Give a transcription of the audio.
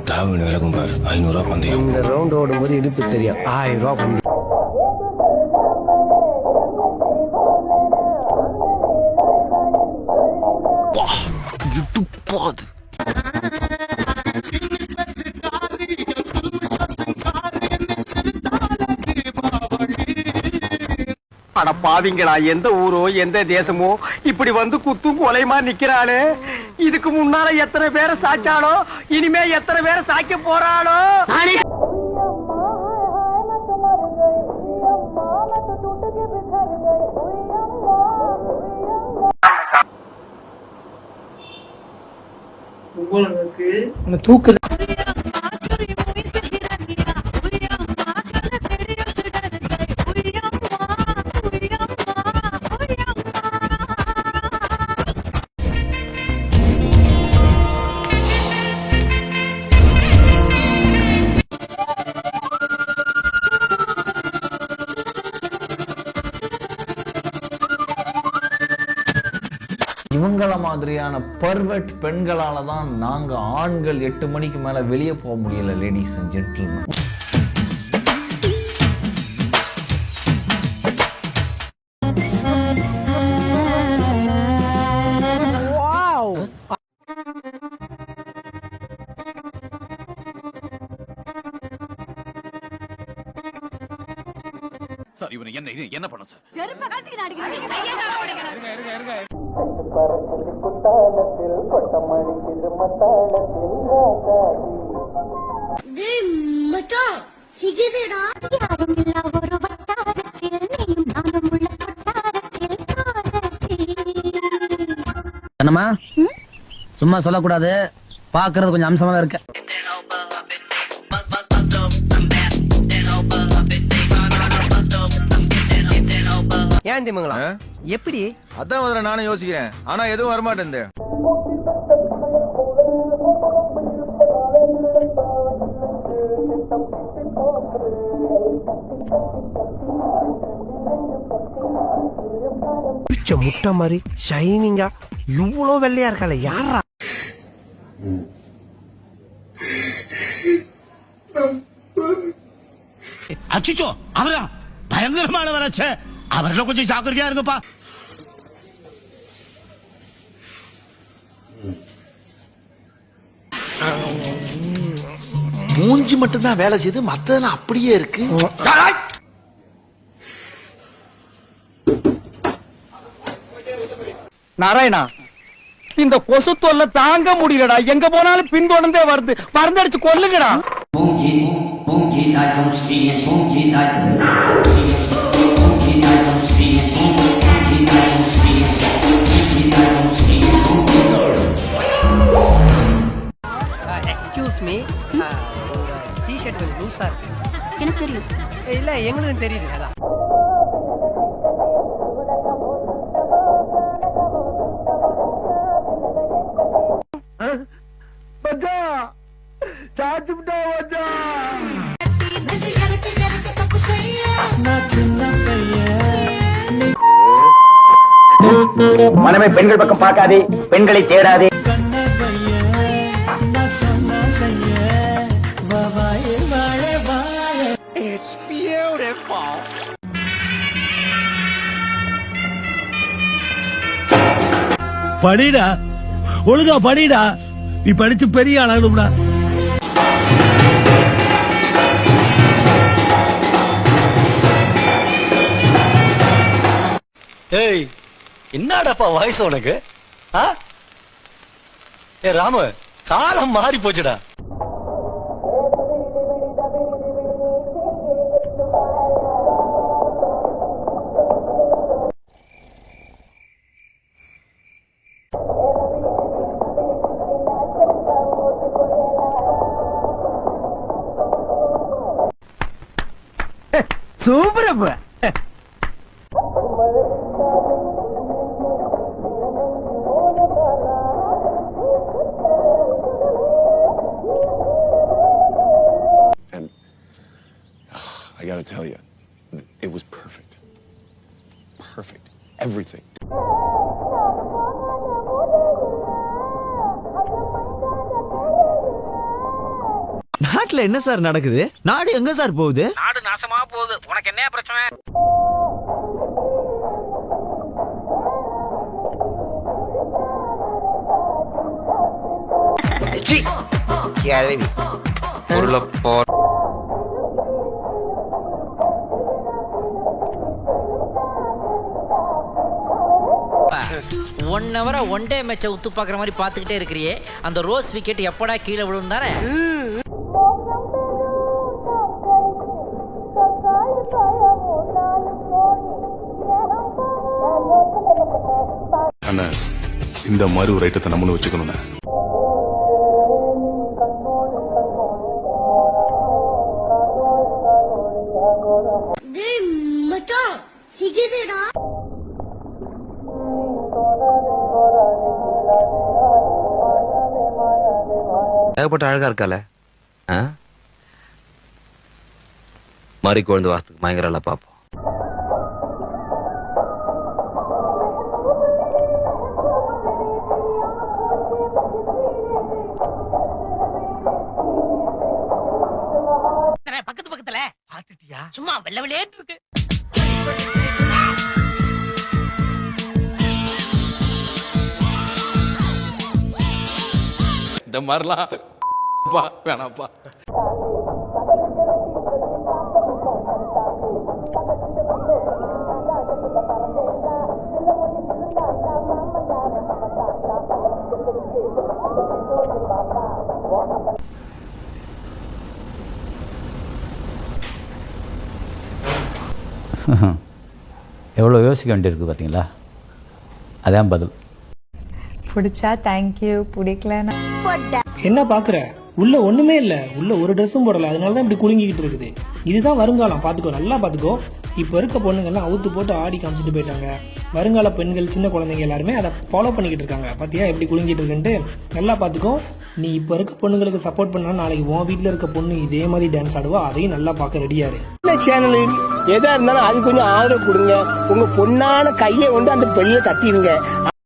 தாவணி விலகும் பாரு. 500 ரூபா பந்தயம். இந்த ரவுண்ட் ஓடும் போது இடுப்பு தெரியும். 1000 ரூபா பந்தயம். இடுப்பாது. அட பாவிங்களா, எந்த ஊரோ எந்த தேசமோ இப்படி வந்து குத்தும் கொலைமா நிக்கிறாளே. இதுக்கு முன்னால எத்தனை பேரை சாச்சாலோ, இனிமே எத்தனை பேரை சாய்க்க போறாளோ. தூக்கு இவங்கள மாதிரியான பர்வெட் பெண்களால தான் நாங்க ஆண்கள் 8 மணிக்கு மேல வெளியே போக முடியல. லேடிஸ் அண்ட் ஜென்டில்மேன், சார் இவனை என்ன பண்ண சார்? குத்தாலத்தில் கொட்டமடிக்குது மத்தாளத்தில் என்னம்மா சும்மா சொல்லக்கூடாது, பாக்குறது கொஞ்சம் அம்சமா தான் இருக்கு. ஏன் திமுங்களா எப்படி? அதான் முதல்ல நானும் யோசிக்கிறேன். ஆனா எதுவும் வரமாட்டேன். முட்டை மாதிரி ஷைனிங்கா இவ்வளோ வெள்ளையா இருக்கால யாரா? அச்சுச்சோ, அவரா பயங்கரமானவராச்சே. அவர்ல கொஞ்சம் ஜாக்கிரதையா இருங்கப்பா. மூஞ்சி மட்டும்தான் வேலை செய்து, மத்ததெல்லாம் அப்படியே இருக்கு. நாராயணா, இந்த கொசு தொல்லை தாங்க முடியலடா. எங்க போனாலும் பின்தொடர்ந்தே வருது. மருந்தடிச்சு கொல்லுங்கடா. எக்ஸ்கியூஸ் மீ, டி-ஷர்ட் கொஞ்சம் லூஸா இருக்கு. எனக்கு தெரியும். இல்ல எங்களுக்கும் தெரியுது. அதான் மனமே பெண்கள் பக்கம் பார்க்காதே, பெண்களை தேடாதே. படிடா, ஒழுங்கா படிடா. நீ படிச்சு பெரிய ஆளாகணும்டா. ஏய், என்னடாப்பா வயசு உனக்கு? ஏ ராமு, காலம் மாறி போச்சுடா. சூப்பரப்ப. I gotta tell you, It was perfect. Perfect. Everything. நாட்டுல என்ன சார் நடக்குது? நாடு எங்க சார் போகுது? நாடு நாசமா போகுது. உனக்கு என்ன பிரச்சனை? ஒன் ஹவரா ஒன் டே மேட்சை உத்து பாக்குற மாதிரி பாத்துக்கிட்டே இருக்கிறியே, அந்த ரோஸ் விக்கெட் எப்படா கீழே விழும் தானே? அண்ணா இந்த மாதிரி ஒரு ஐட்டத்தை நம்மளும் வச்சுக்கணும்ண்ணே. ஏகப்பட்ட அழகா இருக்கால, மாறி குழந்தை வாசத்துக்கு பயங்கர பாப்போம். பக்கத்து பக்கத்துல பாத்துட்டியா? சும்மா வெள்ள வெளியேன்னு இருக்கு. இந்த மாதிரிலாம் வேணாப்பா. எவ்வளோ யோசிக்க வேண்டியிருக்கு பார்த்தீங்களா? அதான் பதில். பிடிச்சா தேங்க்யூ, பிடிக்கலன்னா என்ன பாக்குற? உள்ள ஒண்ணுமே இல்ல, உள்ள ஒரு ட்ரெஸ்ஸும் போடல, அதனாலதான் இப்படி குலுங்கிக்கிட்டு இருக்குது. இதுதான் வருங்காலம், பாத்துக்கோ, நல்லா பாத்துக்கோ. இப்ப இருக்க பொண்ணுங்கெல்லாம் அவுத்து போட்டு ஆடி காமிச்சிட்டு போயிட்டாங்க. வருங்கால பெண்கள், சின்ன குழந்தைங்க எல்லாருமே அதை ஃபாலோ பண்ணிக்கிட்டு இருக்காங்க. பாத்தியா எப்படி குலுங்கிட்டு இருக்குன்ட்டு? நல்லா பாத்துக்கோ. நீ இப்ப இருக்க பொண்ணுங்களுக்கு சப்போர்ட் பண்ணா நாளைக்கு உன் வீட்டுல இருக்க பொண்ணு இதே மாதிரி டான்ஸ் ஆடுவா, அதையும் நல்லா பார்க்க ரெடியாரு. சேனல் எதா இருந்தாலும் அது கொஞ்சம் ஆதரவு கொடுங்க. உங்க பொண்ணான கையை கொண்டு அந்த பெண்ணில தட்டிடுங்க.